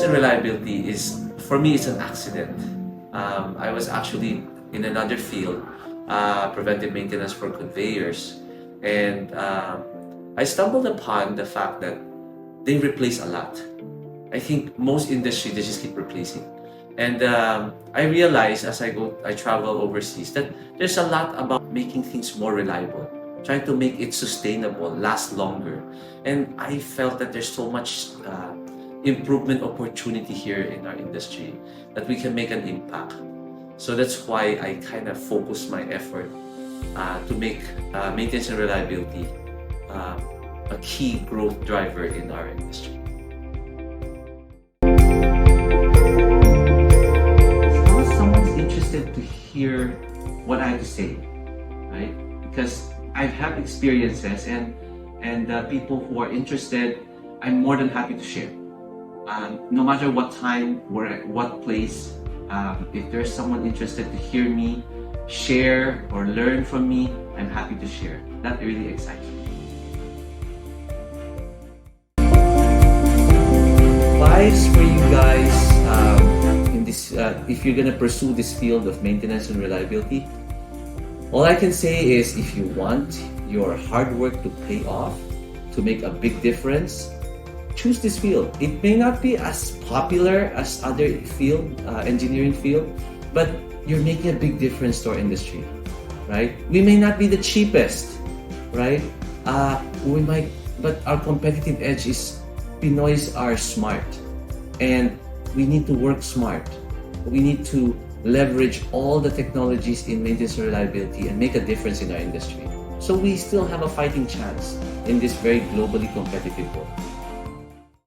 and reliability is, for me, it's an accident. I was actually in another field, preventive maintenance for conveyors, and I stumbled upon the fact that they replace a lot. I think most industry, they just keep replacing. And I realized as I travel overseas that there's a lot about making things more reliable, trying to make it sustainable, last longer. And I felt that there's so much improvement opportunity here in our industry that we can make an impact. So that's why I kind of focus my effort to make maintenance and reliability a key growth driver in our industry. Suppose someone's interested to hear what I have to say, right? Because I have experiences and people who are interested, I'm more than happy to share. No matter what time, where, what place, if there's someone interested to hear me share or learn from me, I'm happy to share. That really excites me. Advice for you guys in this, if you're gonna pursue this field of maintenance and reliability, all I can say is if you want your hard work to pay off, to make a big difference, choose this field. It may not be as popular as other field, engineering field, but you're making a big difference to our industry, right? We may not be the cheapest, right? But our competitive edge is Pinoys are smart, and we need to work smart. We need to leverage all the technologies in maintenance and reliability and make a difference in our industry. So we still have a fighting chance in this very globally competitive world.